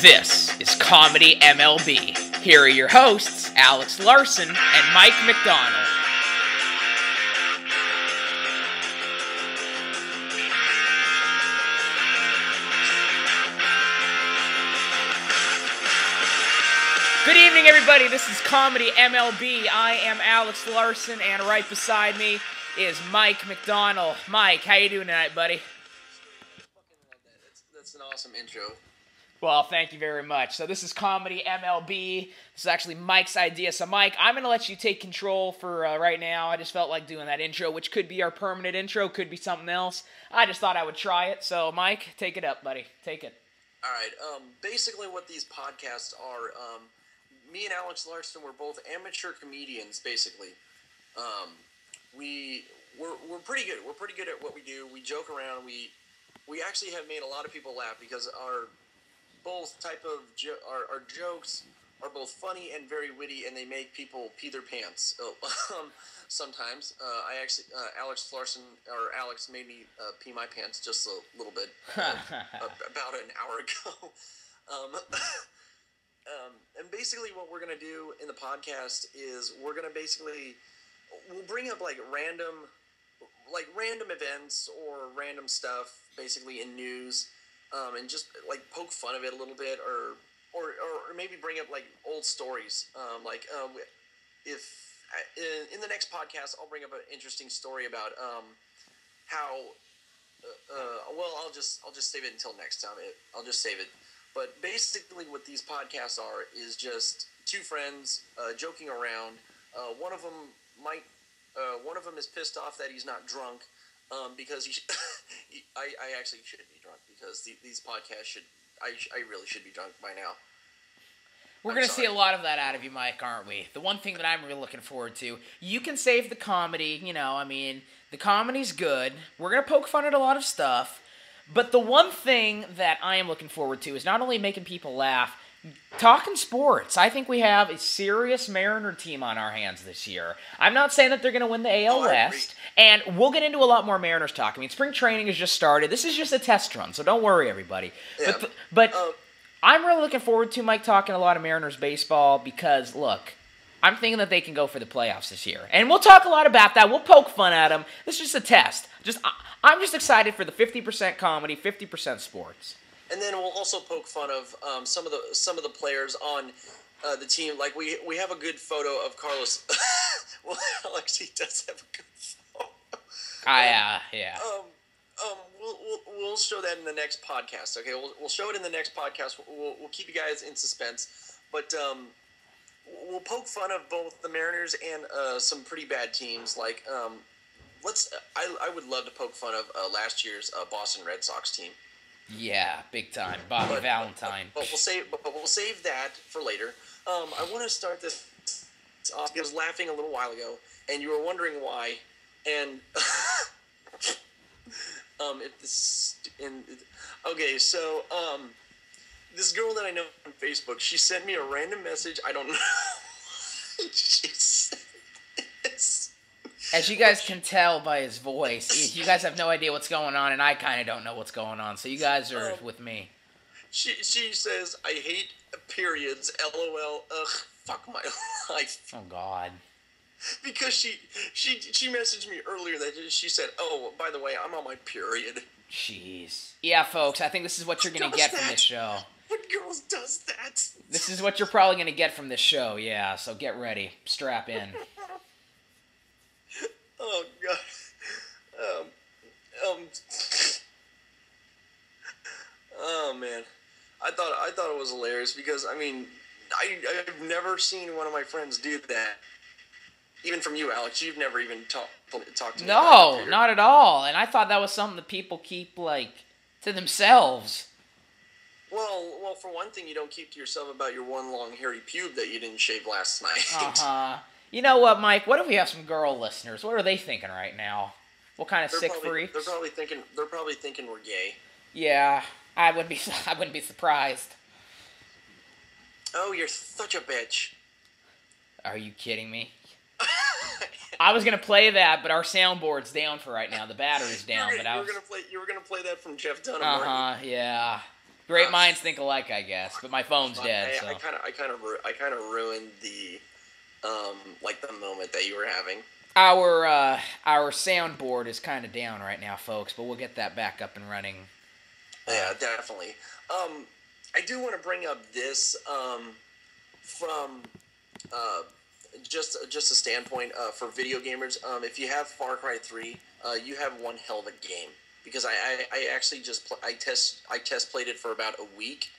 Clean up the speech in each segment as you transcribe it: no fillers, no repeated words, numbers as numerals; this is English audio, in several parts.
This is Comedy MLB. Here are your hosts, Alex Larson and Mike McDonald. Good evening, everybody. This is Comedy MLB. I am Alex Larson, and right beside me is Mike McDonald. Mike, how you doing tonight, buddy? That's an awesome intro. Well, thank you very much. So this is Comedy MLB. This is actually Mike's idea. So, Mike, I'm going to let you take control for right now. I just felt like doing that intro, which could be our permanent intro, could be something else. I just thought I would try it. So, Mike, take it up, buddy. Take it. All right. Basically what these podcasts are, me and Alex Larson, we're both amateur comedians, basically. We're pretty good. We're pretty good at what we do. We joke around. We actually have made a lot of people laugh because our jokes are both funny and very witty, and they make people pee their pants. Sometimes Alex Larson made me pee my pants just a little bit about an hour ago. And basically, what we're gonna do in the podcast is we'll bring up random events or random stuff, basically in news. And just poke fun of it a little bit, or maybe bring up old stories. If in the next podcast I'll bring up an interesting story about how. I'll just save it until next time. I'll just save it. But basically, what these podcasts are is just two friends joking around. One of them is pissed off that he's not drunk. Because I actually should be drunk because these podcasts I really should be drunk by now. We're going to see a lot of that out of you, Mike, aren't we? The one thing that I'm really looking forward to, you can save the comedy, the comedy's good. We're going to poke fun at a lot of stuff. But the one thing that I am looking forward to is not only making people laugh, talking sports. I think we have a serious Mariner team on our hands this year. I'm not saying that they're going to win the AL West, and we'll get into a lot more Mariners talk. Spring training has just started. This is just a test run, so don't worry, everybody. Yeah. But I'm really looking forward to Mike talking a lot of Mariners baseball because, look, I'm thinking that they can go for the playoffs this year. And we'll talk a lot about that. We'll poke fun at them. This is just a test. I'm just excited for the 50% comedy, 50% sports. And then we'll also poke fun of some of the players on the team. Like we have a good photo of Carlos. Well, Alex, he does have a good photo. Yeah. We'll show that in the next podcast. Okay, we'll show it in the next podcast. We'll keep you guys in suspense. But we'll poke fun of both the Mariners and some pretty bad teams. I would love to poke fun of last year's Boston Red Sox team. Yeah, big time. Bobby Valentine. But we'll save that for later. I want to start this off because I was laughing a little while ago, and you were wondering why. And this girl that I know on Facebook, she sent me a random message. I don't know. She said this. As you guys can tell by his voice, you guys have no idea what's going on, and I kind of don't know what's going on, so you guys are with me. She says, I hate periods, LOL, ugh, fuck my life. Oh, God. Because she messaged me earlier that she said, oh, by the way, I'm on my period. Jeez. Yeah, folks, I think this is what you're going to get from this show. What girls does that? This is what you're probably going to get from this show, yeah, so get ready. Strap in. Oh, God. Oh, man. I thought it was hilarious because, I've never seen one of my friends do that. Even from you, Alex. You've never even talked to me about it. No, not at all. And I thought that was something that people keep, to themselves. Well, for one thing, you don't keep to yourself about your one long hairy pube that you didn't shave last night. Uh-huh. You know what, Mike? What if we have some girl listeners? What are they thinking right now? What kind of sick freaks? They're probably thinking we're gay. Yeah, I wouldn't be surprised. Oh, you're such a bitch. Are you kidding me? I was gonna play that, but our soundboard's down for right now. The battery's down. You were gonna play that from Jeff Dunham. Yeah. Great minds think alike, I guess. But my phone's dead. So. I kind of ruined the like the moment that you were having. Our soundboard is kind of down right now, folks, but we'll get that back up and running. Yeah, definitely. I do want to bring up this from just a standpoint for video gamers. If you have Far Cry 3, you have one hell of a game, because I actually I test played it for about a week,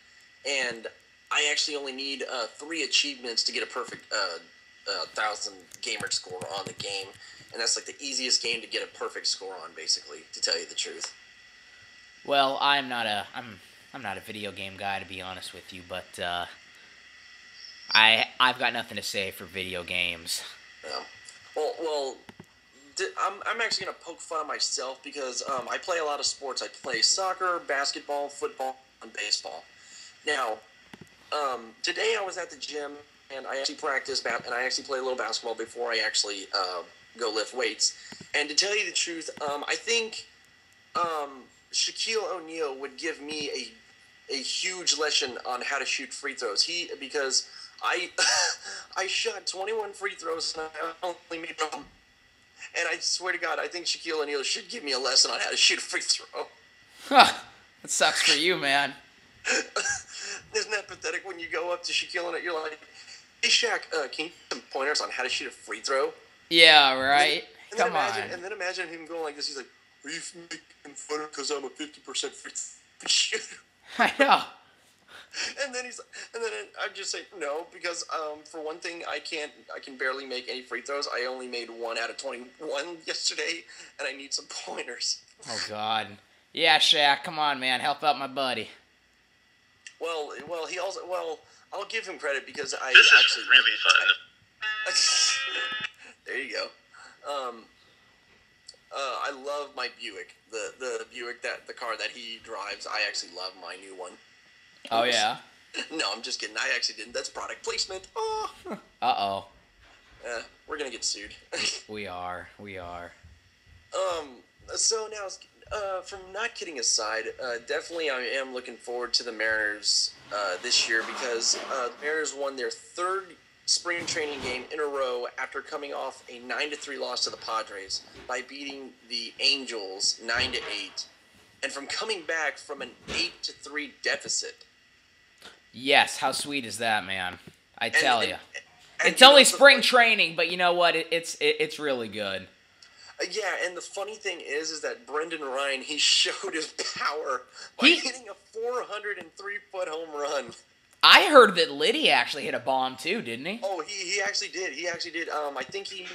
and I actually only need 3 achievements to get a perfect 1,000 gamer score on the game, and that's like the easiest game to get a perfect score on, basically, to tell you the truth. Well, I'm not a video game guy, to be honest with you, but I've got nothing to say for video games. Yeah. Well, I'm actually gonna poke fun at myself because I play a lot of sports. I play soccer, basketball, football, and baseball. Now, today I was at the gym and I actually practiced and I actually play a little basketball before I actually go lift weights. And to tell you the truth, I think Shaquille O'Neal would give me a huge lesson on how to shoot free throws. Because I I shot 21 free throws and I only made them. And I swear to God, I think Shaquille O'Neal should give me a lesson on how to shoot a free throw. Huh. That sucks for you, man. Isn't that pathetic when you go up to Shaquille O'Neal, you're like, hey, Shaq, can you give some pointers on how to shoot a free throw? Yeah, right? Come on. And then imagine him going like this. He's like, are you making fun of because I'm a 50% free shooter? I know. And then I'm just saying no, because for one thing, I can barely make any free throws. I only made 1 out of 21 yesterday, and I need some pointers. Oh God. Yeah, Shaq, come on, man, help out my buddy. Well, I'll give him credit because this is really fun. There you go. I love my Buick. The Buick, the car that he drives. I actually love my new one. Oh yeah. No, I'm just kidding. I actually didn't. That's product placement. Oh. Uh-oh. We're gonna get sued. We are. So now, from not kidding aside, definitely I am looking forward to the Mariners this year because the Mariners won their 3rd spring training game in a row after coming off a 9-3 loss to the Padres by beating the Angels 9-8, and from coming back from an 8-3 deficit. Yes, how sweet is that, man? I tell you. It's you only know, spring training, but you know what? It's really good. Yeah, and the funny thing is that Brendan Ryan, he showed his power by hitting a 403-foot home run. I heard that Liddy actually hit a bomb too, didn't he? Oh, he actually did. I think he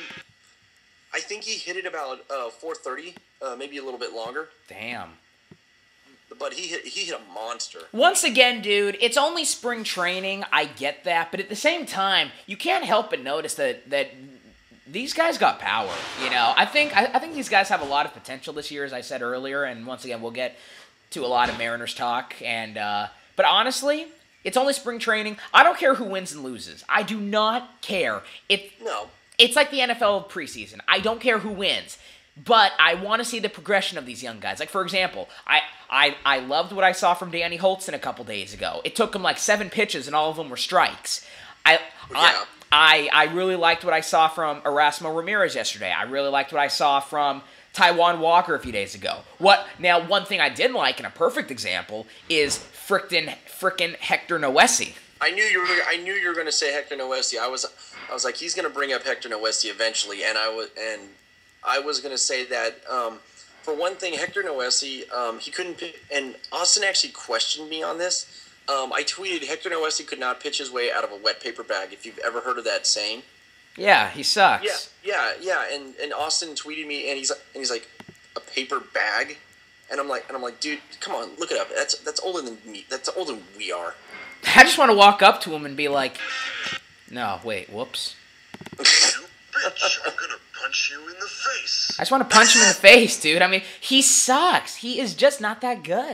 hit it about 430, maybe a little bit longer. Damn. But he hit a monster. Once again, dude, it's only spring training. I get that, but at the same time, you can't help but notice that these guys got power. You know, I think these guys have a lot of potential this year, as I said earlier. And once again, we'll get to a lot of Mariners talk. And but honestly, it's only spring training. I don't care who wins and loses. I do not care. It's like the NFL preseason. I don't care who wins. But I want to see the progression of these young guys. Like, for example, I loved what I saw from Danny Holtzman a couple days ago. It took him like 7 pitches, and all of them were strikes. I really liked what I saw from Erasmo Ramirez yesterday. I really liked what I saw from Taijuan Walker a few days ago. Now, one thing I did like, and a perfect example, is frickin' Hector Noesi. I knew you were going to say Hector Noesi. I was like, he's going to bring up Hector Noesi eventually, and I was going to say that, for one thing, Hector Noesi, he couldn't pitch, and Austin actually questioned me on this. I tweeted Hector Noesi could not pitch his way out of a wet paper bag, if you've ever heard of that saying. Yeah, he sucks. Yeah, and Austin tweeted me, and he's like, a paper bag? And I'm like, dude, come on, look it up. That's older than me. That's older than we are. I just want to walk up to him and be like, no, wait, whoops. You bitch, I'm gonna punch you in the face. I just want to punch him in the face, dude. I mean, he sucks. He is just not that good.